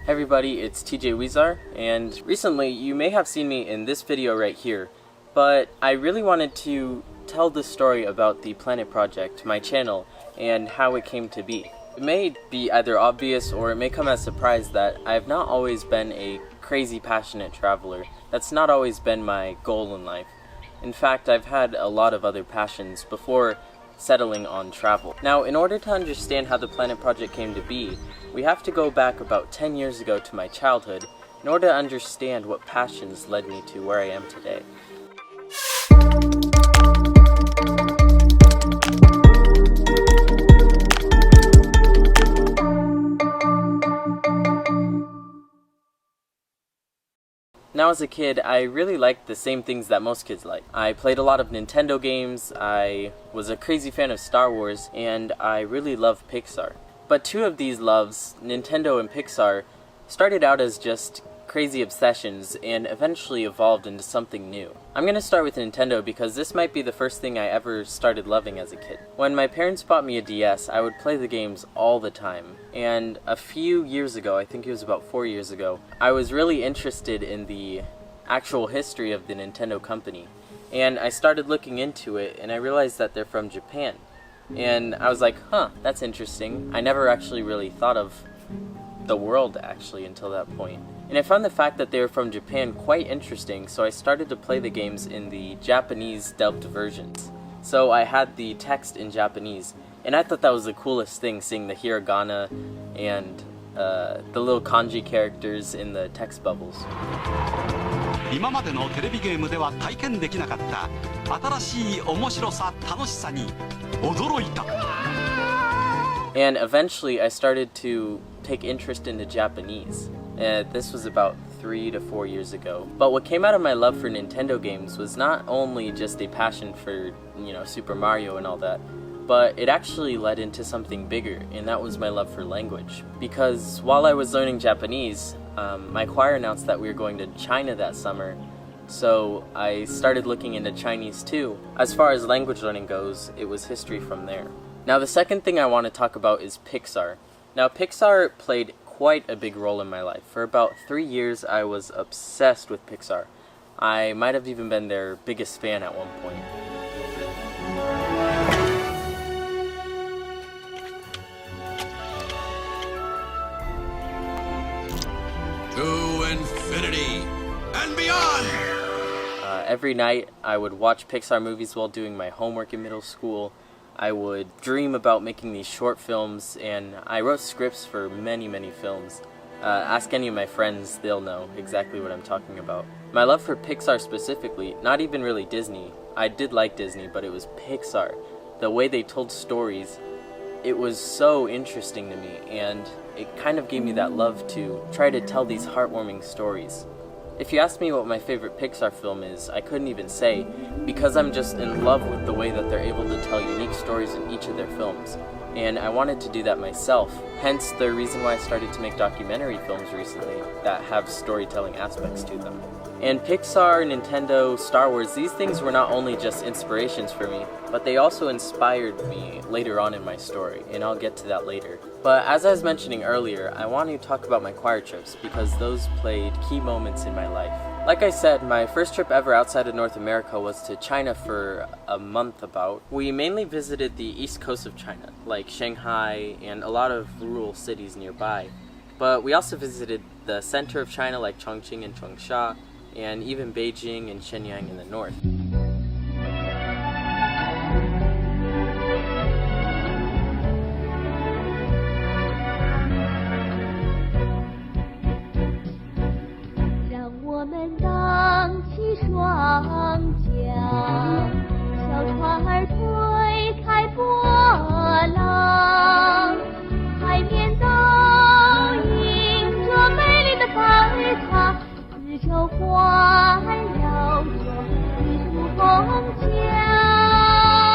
Hey everybody, it's TJ Weezar, and recently you may have seen me in this video right here, but I really wanted to tell the story about the Planet Project, my channel, and how it came to be. It may be either obvious or it may come as a surprise that I have not always been a crazy passionate traveler. That's not always been my goal in life. In fact, I've had a lot of other passions before settling on travel. Now, in order to understand how the Planet Project came to be, we have to go back about 10 years ago to my childhood in order to understand what passions led me to where I am today. Now as a kid, I really liked the same things that most kids like. I played a lot of Nintendo games, I was a crazy fan of Star Wars, and I really loved Pixar. But two of these loves, Nintendo and Pixar, started out as just crazy obsessions and eventually evolved into something new. I'm gonna start with Nintendo because this might be the first thing I ever started loving as a kid. When my parents bought me a DS, I would play the games all the time. And a few years ago, I think it was about 4 years ago, I was really interested in the actual history of the Nintendo company. And I started looking into it and I realized that they're from Japan. And I was like, huh, that's interesting. I never actually really thought of the world actually until that point. And I found the fact that they were from Japan quite interesting, so I started to play the games in the Japanese dubbed versions. So I had the text in Japanese, and I thought that was the coolest thing, seeing the hiragana and the little kanji characters in the text bubbles. 今までのテレビゲームでは体験できなかった新しい面白さ、楽しさに驚いた. And eventually I started to take interest into Japanese. This was about 3 to 4 years ago. But what came out of my love for Nintendo games was not only just a passion for, Super Mario and all that, but it actually led into something bigger, and that was my love for language. Because while I was learning Japanese, my choir announced that we were going to China that summer, so I started looking into Chinese too. As far as language learning goes, it was history from there. Now the second thing I want to talk about is Pixar. Now Pixar played quite a big role in my life. For about 3 years I was obsessed with Pixar. I might have even been their biggest fan at one point. To infinity and beyond! Every night I would watch Pixar movies while doing my homework in middle school. I would dream about making these short films, and I wrote scripts for many, many films. Ask any of my friends, they'll know exactly what I'm talking about. My love for Pixar specifically, not even really Disney. I did like Disney, but it was Pixar. The way they told stories, it was so interesting to me, and it kind of gave me that love to try to tell these heartwarming stories. If you ask me what my favorite Pixar film is, I couldn't even say, because I'm just in love with the way that they're able to tell unique stories in each of their films. And I wanted to do that myself, hence the reason why I started to make documentary films recently that have storytelling aspects to them. And Pixar, Nintendo, Star Wars, these things were not only just inspirations for me, but they also inspired me later on in my story, and I'll get to that later. But as I was mentioning earlier, I want to talk about my choir trips because those played key moments in my life. Like I said, my first trip ever outside of North America was to China for a month about. We mainly visited the east coast of China, like Shanghai and a lot of rural cities nearby. But we also visited the center of China like Chongqing and Changsha, and even Beijing and Shenyang in the north.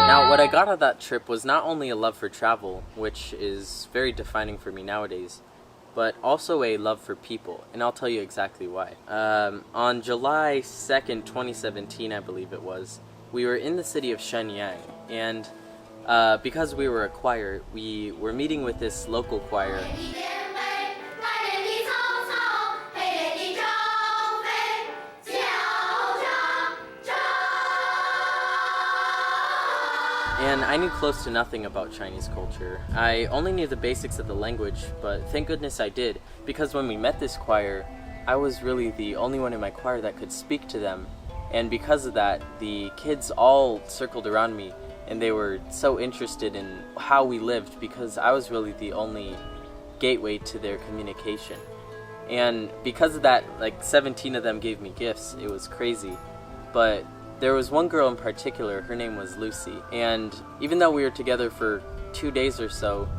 Now, what I got out of that trip was not only a love for travel, which is very defining for me nowadays, but also a love for people, and I'll tell you exactly why. On July 2nd, 2017, I believe it was, we were in the city of Shenyang, and because we were a choir, we were meeting with this local choir. and I knew close to nothing about Chinese culture. I only knew the basics of the language, but thank goodness I did, because when we met this choir, I was really the only one in my choir that could speak to them, and because of that, the kids all circled around me, and they were so interested in how we lived, because I was really the only gateway to their communication. And because of that, like 17 of them gave me gifts. It was crazy. But there was one girl in particular, her name was Lucy, and even though we were together for 2 days or so,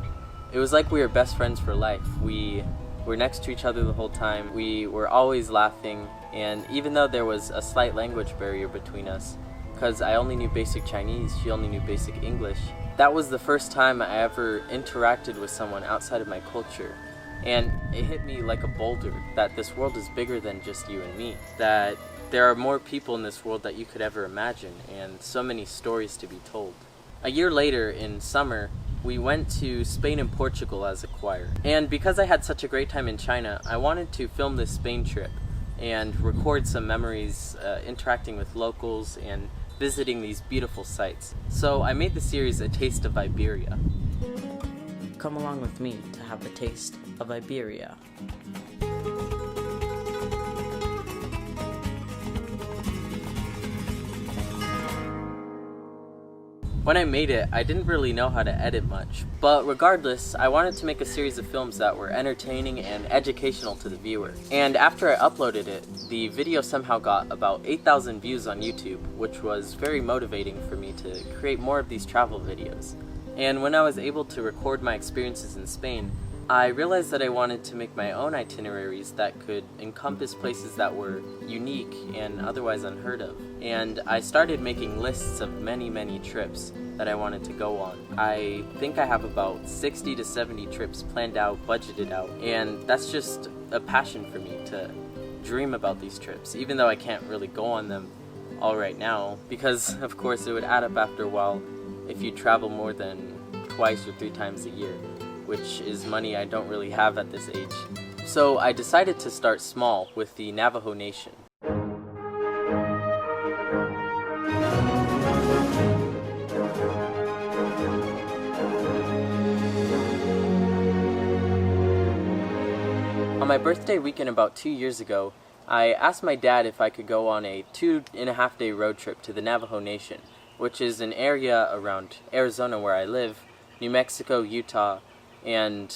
it was like we were best friends for life. We were next to each other the whole time, we were always laughing, and even though there was a slight language barrier between us, because I only knew basic Chinese, she only knew basic English, that was the first time I ever interacted with someone outside of my culture. And it hit me like a boulder that this world is bigger than just you and me, that there are more people in this world that you could ever imagine, and so many stories to be told. A year later, in summer, we went to Spain and Portugal as a choir. And because I had such a great time in China, I wanted to film this Spain trip and record some memories interacting with locals and visiting these beautiful sites. So I made the series A Taste of Iberia. Come along with me to have a taste of Iberia. When I made it, I didn't really know how to edit much, but regardless, I wanted to make a series of films that were entertaining and educational to the viewer. And after I uploaded it, the video somehow got about 8,000 views on YouTube, which was very motivating for me to create more of these travel videos. And when I was able to record my experiences in Spain, I realized that I wanted to make my own itineraries that could encompass places that were unique and otherwise unheard of. And I started making lists of many trips that I wanted to go on. I think I have about 60 to 70 trips planned out, budgeted out, and that's just a passion for me to dream about these trips, even though I can't really go on them all right now, because of course it would add up after a while if you travel more than twice or 3 times a year, which is money I don't really have at this age. So I decided to start small with the Navajo Nation. On my birthday weekend about 2 years ago, I asked my dad if I could go on a 2.5-day road trip to the Navajo Nation, which is an area around Arizona where I live, New Mexico, Utah, and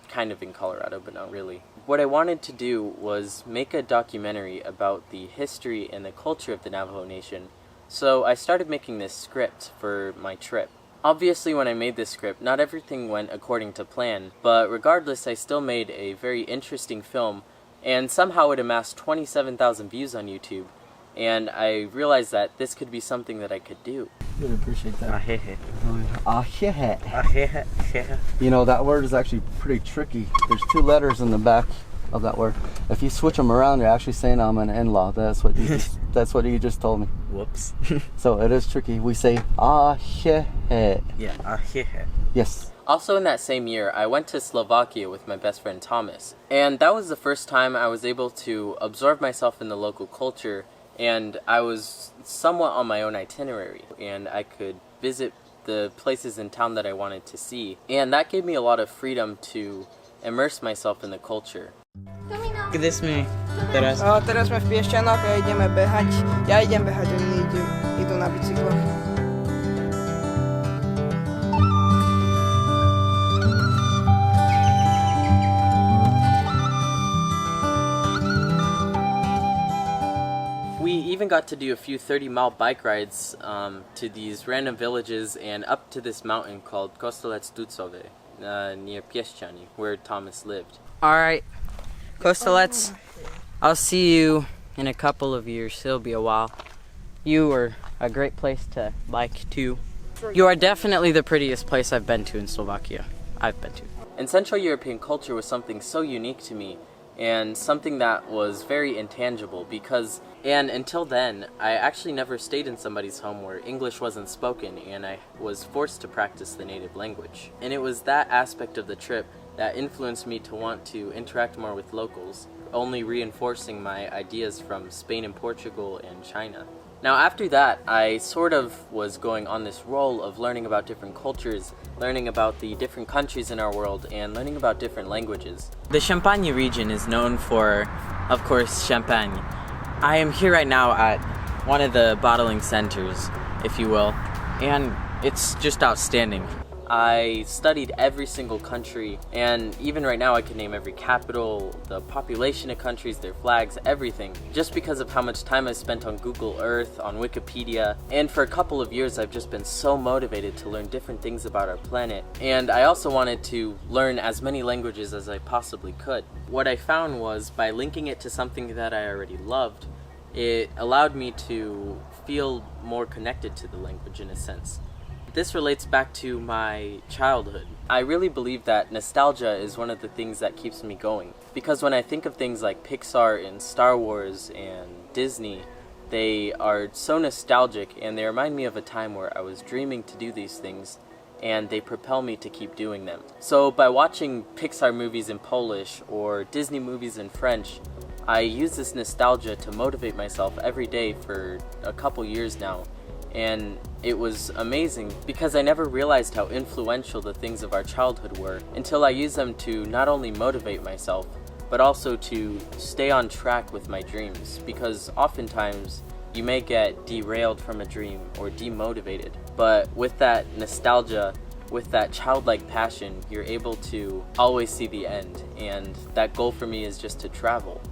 kind of in Colorado, but not really. What I wanted to do was make a documentary about the history and the culture of the Navajo Nation, so I started making this script for my trip. Obviously, when I made this script, not everything went according to plan, but regardless, I still made a very interesting film, and somehow it amassed 27,000 views on YouTube, and I realized that this could be something that I could do. Really appreciate that. Ahehe. You know, that word is actually pretty tricky. There's 2 letters in the back of that word. If you switch them around, you're actually saying I'm an in-law. That's what you just told me. Whoops. So it is tricky. We say ahehe. Yeah, ahehe. Yes. Also in that same year, I went to Slovakia with my best friend Thomas, and that was the first time I was able to absorb myself in the local culture, and I was somewhat on my own itinerary, and I could visit the places in town that I wanted to see, and that gave me a lot of freedom to immerse myself in the culture. Kde sme teraz? Teraz sme v Piešťanoch a ideme behať. Ja idem behať, oni idú na bicykloch. We even got to do a few 30-mile bike rides to these random villages and up to this mountain called Kostelec Ducove near Piešťany, where Thomas lived. Alright, Kostelec, I'll see you in a couple of years. It'll be a while. You are a great place to bike to. You are definitely the prettiest place I've been to in Slovakia. I've been to. And Central European culture was something so unique to me, and something that was very intangible because, and until then, I actually never stayed in somebody's home where English wasn't spoken and I was forced to practice the native language. And it was that aspect of the trip that influenced me to want to interact more with locals, only reinforcing my ideas from Spain and Portugal and China. Now after that, I sort of was going on this role of learning about different cultures, learning about the different countries in our world, and learning about different languages. The Champagne region is known for, of course, champagne. I am here right now at one of the bottling centers, if you will, and it's just outstanding. I studied every single country, and even right now I can name every capital, the population of countries, their flags, everything, just because of how much time I spent on Google Earth, on Wikipedia, and for a couple of years I've just been so motivated to learn different things about our planet, and I also wanted to learn as many languages as I possibly could. What I found was, by linking it to something that I already loved, it allowed me to feel more connected to the language in a sense. This relates back to my childhood. I really believe that nostalgia is one of the things that keeps me going. Because when I think of things like Pixar and Star Wars and Disney, they are so nostalgic and they remind me of a time where I was dreaming to do these things and they propel me to keep doing them. So by watching Pixar movies in Polish or Disney movies in French, I use this nostalgia to motivate myself every day for a couple years now. And it was amazing because I never realized how influential the things of our childhood were until I used them to not only motivate myself, but also to stay on track with my dreams, because oftentimes you may get derailed from a dream or demotivated, but with that nostalgia, with that childlike passion, you're able to always see the end, and that goal for me is just to travel.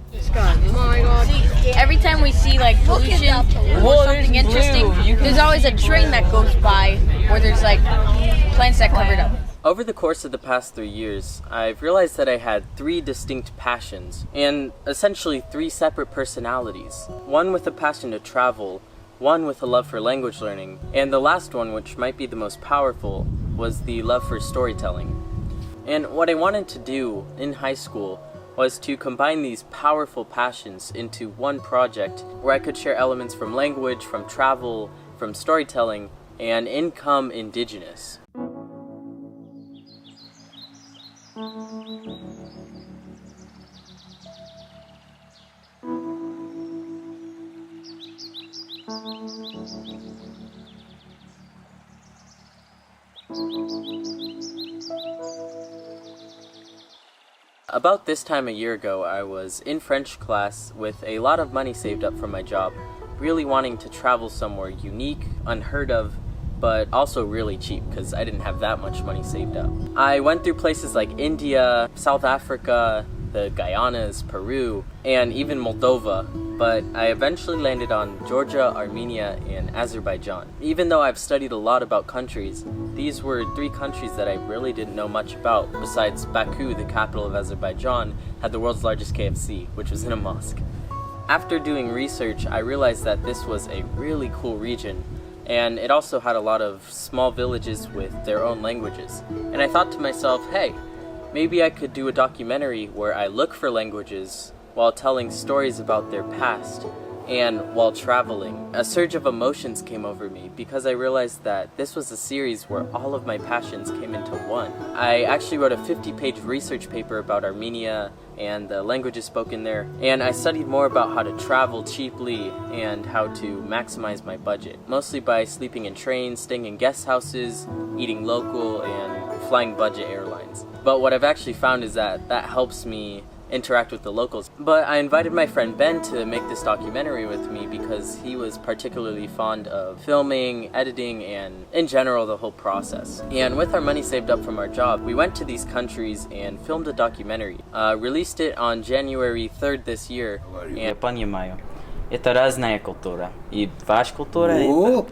Every time we see like pollution or something interesting, there's always a train that goes by where there's like plants that covered up. Over the course of the past 3 years, I've realized that I had 3 distinct passions, and essentially 3 separate personalities. One with a passion to travel, one with a love for language learning, and the last one, which might be the most powerful, was the love for storytelling. And what I wanted to do in high school was to combine these powerful passions into one project where I could share elements from language, from travel, from storytelling, and income indigenous. About this time a year ago, I was in French class with a lot of money saved up from my job, really wanting to travel somewhere unique, unheard of, but also really cheap because I didn't have that much money saved up. I went through places like India, South Africa, the Guyanas, Peru, and even Moldova, but I eventually landed on Georgia, Armenia, and Azerbaijan. Even though I've studied a lot about countries, these were 3 countries that I really didn't know much about, besides Baku, the capital of Azerbaijan, had the world's largest KFC, which was in a mosque. After doing research, I realized that this was a really cool region, and it also had a lot of small villages with their own languages. And I thought to myself, hey, maybe I could do a documentary where I look for languages while telling stories about their past and while traveling. A surge of emotions came over me because I realized that this was a series where all of my passions came into one. I actually wrote a 50-page research paper about Armenia and the languages spoken there, and I studied more about how to travel cheaply and how to maximize my budget, mostly by sleeping in trains, staying in guest houses, eating local, and flying budget airlines. But what I've actually found is that that helps me interact with the locals. But I invited my friend Ben to make this documentary with me because he was particularly fond of filming, editing, and in general the whole process. And with our money saved up from our job, we went to these countries and filmed a documentary. Released it on January 3rd this year. Я понимаю. Это разная культура. И ваша культура О,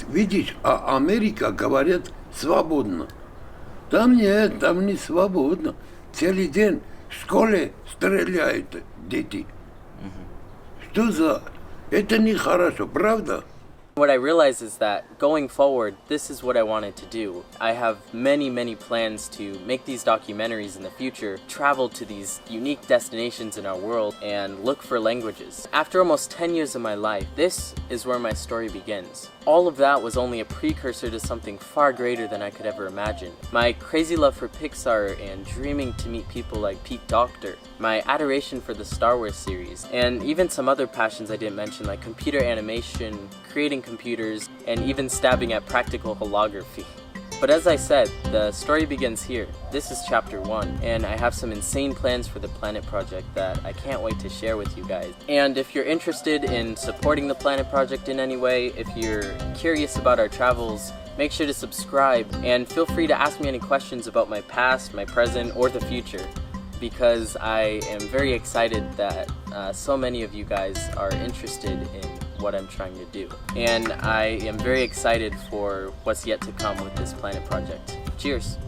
видишь, Америка говорят свободно. Там нет, там не свободно. Целый день в школе стреляют дети. Что за... Это нехорошо, правда? What I realized is that going forward, this is what I wanted to do. I have many plans to make these documentaries in the future, travel to these unique destinations in our world, and look for languages. After almost 10 years of my life, this is where my story begins. all of that was only a precursor to something far greater than I could ever imagine. My crazy love for Pixar and dreaming to meet people like Pete Docter, my adoration for the Star Wars series, and even some other passions I didn't mention like computer animation, creating computers, and even stabbing at practical holography. But as I said, the story begins here. This is chapter 1, and I have some insane plans for the Planet Project that I can't wait to share with you guys. And if you're interested in supporting the Planet Project in any way, if you're curious about our travels, make sure to subscribe, and feel free to ask me any questions about my past, my present, or the future, because I am very excited that so many of you guys are interested in what I'm trying to do. And I am very excited for what's yet to come with this Planet Project. Cheers!